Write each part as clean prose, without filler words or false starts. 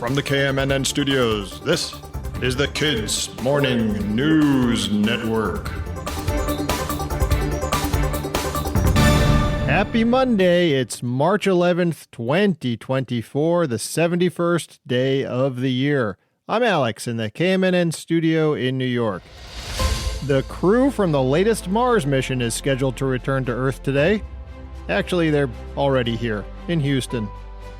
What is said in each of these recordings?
From the KMNN studios, this is the Kids Morning News Network. Happy Monday. It's March 11th, 2024, the 71st day of the year. I'm Alex in the KMNN studio in New York. The crew from the latest Mars mission is scheduled to return to Earth today. Actually, they're already here in Houston.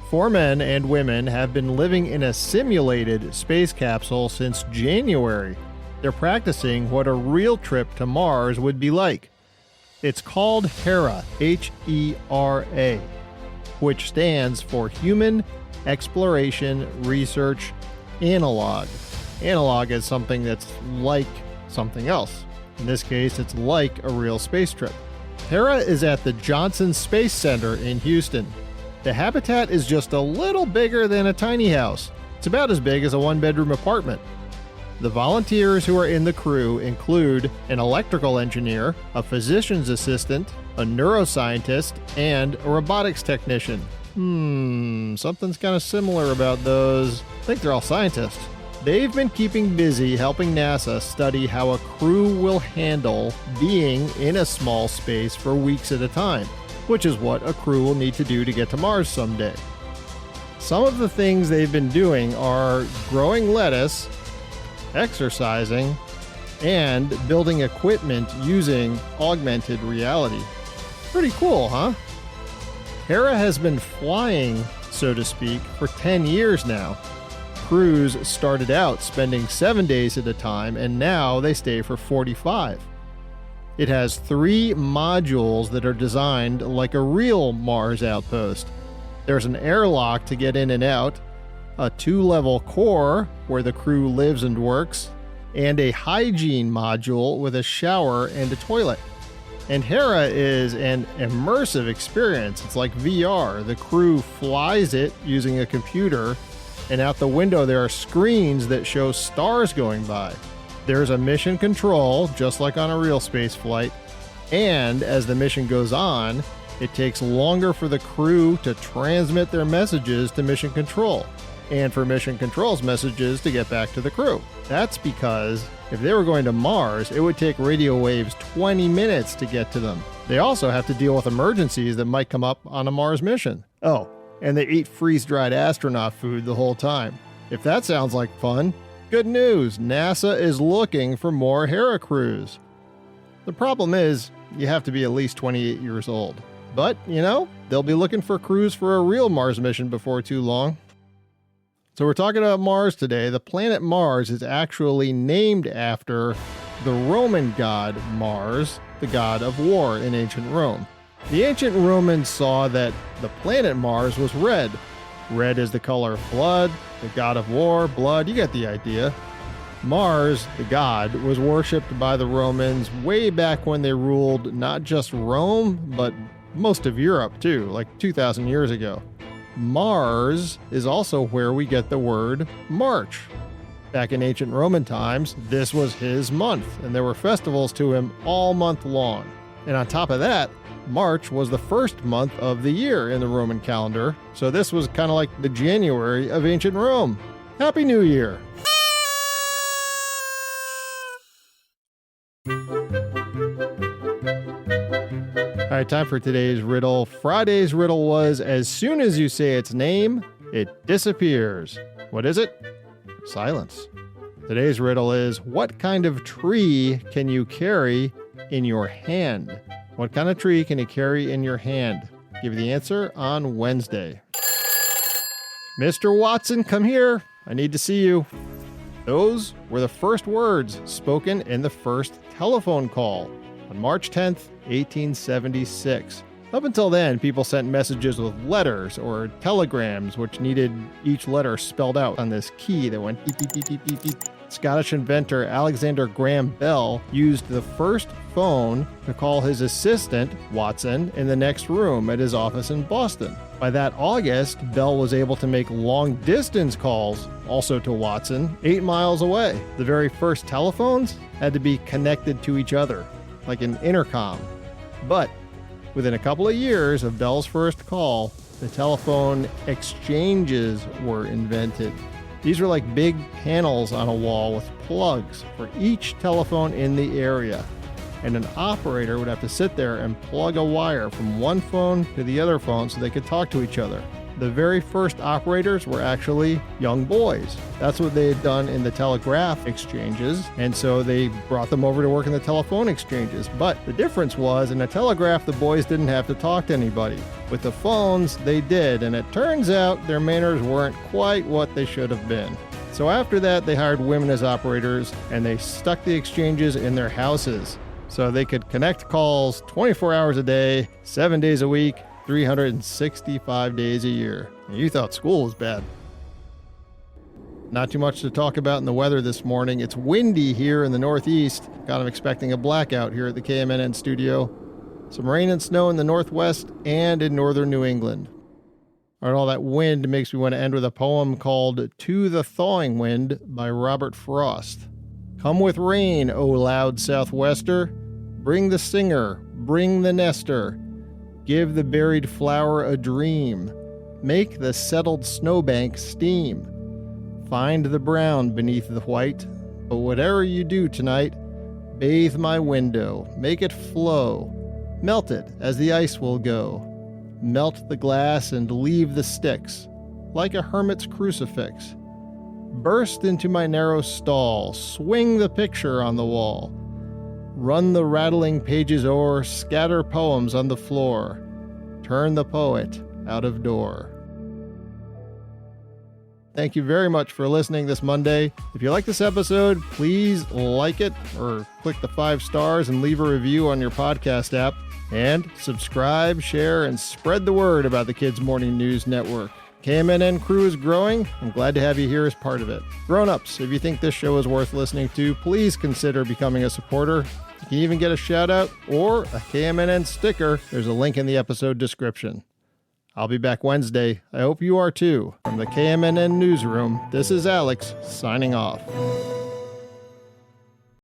4 men and women have been living in a simulated space capsule since January. They're practicing what a real trip to Mars would be like. It's called HERA, H-E-R-A, which stands for Human Exploration Research Analog. Analog is something that's like something else. In this case, it's like a real space trip. HERA is at the Johnson Space Center in Houston. The habitat is just a little bigger than a tiny house. It's about as big as a 1-bedroom apartment. The volunteers who are in the crew include an electrical engineer, a physician's assistant, a neuroscientist, and a robotics technician. Something's kind of similar about those. I think they're all scientists. They've been keeping busy helping NASA study how a crew will handle being in a small space for weeks at a time, which is what a crew will need to do to get to Mars someday. Some of the things they've been doing are growing lettuce, exercising, and building equipment using augmented reality. Pretty cool, huh? HERA has been flying, so to speak, for 10 years now. Crews started out spending 7 days at a time, and now they stay for 45. It has 3 modules that are designed like a real Mars outpost. There's an airlock to get in and out, a 2-level core where the crew lives and works, and a hygiene module with a shower and a toilet. And HERA is an immersive experience. It's like VR. The crew flies it using a computer, and out the window there are screens that show stars going by. There's a mission control, just like on a real space flight, and as the mission goes on, it takes longer for the crew to transmit their messages to mission control, and for mission control's messages to get back to the crew. That's because if they were going to Mars, it would take radio waves 20 minutes to get to them. They also have to deal with emergencies that might come up on a Mars mission. Oh, and they eat freeze-dried astronaut food the whole time. If that sounds like fun, good news, NASA is looking for more HERA crews. The problem is, you have to be at least 28 years old. But, they'll be looking for crews for a real Mars mission before too long. So we're talking about Mars today. The planet Mars is actually named after the Roman god Mars, the god of war in ancient Rome. The ancient Romans saw that the planet Mars was red. Red is the color of blood, the god of war, blood, you get the idea. Mars, the god, was worshipped by the Romans way back when they ruled not just Rome, but most of Europe too, like 2,000 years ago. Mars is also where we get the word March. Back in ancient Roman times, this was his month, and there were festivals to him all month long. And on top of that, March was the first month of the year in the Roman calendar, so this was kind of like the January of ancient Rome. Happy New Year! All right, time for today's riddle. Friday's riddle was, as soon as you say its name, it disappears. What is it? Silence. Today's riddle is, what kind of tree can you carry in your hand? What kind of tree can you carry in your hand? Give you the answer on Wednesday. Mr. Watson, come here. I need to see you. Those were the first words spoken in the first telephone call on March 10th, 1876. Up until then, people sent messages with letters or telegrams, which needed each letter spelled out on this key that went beep, beep, beep, beep, beep, beep. Scottish inventor Alexander Graham Bell used the first phone to call his assistant, Watson, in the next room at his office in Boston. By that August, Bell was able to make long-distance calls, also to Watson, 8 miles away. The very first telephones had to be connected to each other, like an intercom. But within a couple of years of Bell's first call, the telephone exchanges were invented. These were like big panels on a wall with plugs for each telephone in the area. And an operator would have to sit there and plug a wire from one phone to the other phone so they could talk to each other. The very first operators were actually young boys. That's what they had done in the telegraph exchanges, and so they brought them over to work in the telephone exchanges. But the difference was, in the telegraph, the boys didn't have to talk to anybody. With the phones, they did, and it turns out their manners weren't quite what they should have been. So after that, they hired women as operators, and they stuck the exchanges in their houses so they could connect calls 24 hours a day, 7 days a week, 365 days a year. You thought school was bad. Not too much to talk about in the weather this morning. It's windy here in the Northeast. Kind of expecting a blackout here at the KMNN studio. Some rain and snow in the Northwest and in northern New England. All that wind makes me want to end with a poem called To the Thawing Wind by Robert Frost. Come with rain, O loud southwester. Bring the singer, bring the nester. Give the buried flower a dream. Make the settled snowbank steam. Find the brown beneath the white. But whatever you do tonight, bathe my window, make it flow. Melt it as the ice will go. Melt the glass and leave the sticks, like a hermit's crucifix. Burst into my narrow stall, swing the picture on the wall. Run the rattling pages o'er, scatter poems on the floor. Turn the poet out of door. Thank you very much for listening this Monday. If you like this episode, please like it or click the 5 stars and leave a review on your podcast app. And subscribe, share, and spread the word about the Kids Morning News Network. KMNN crew is growing. I'm glad to have you here as part of it. Grown-ups, if you think this show is worth listening to, please consider becoming a supporter. You can even get a shout-out or a KMNN sticker. There's a link in the episode description. I'll be back Wednesday. I hope you are too. From the KMNN newsroom, this is Alex signing off.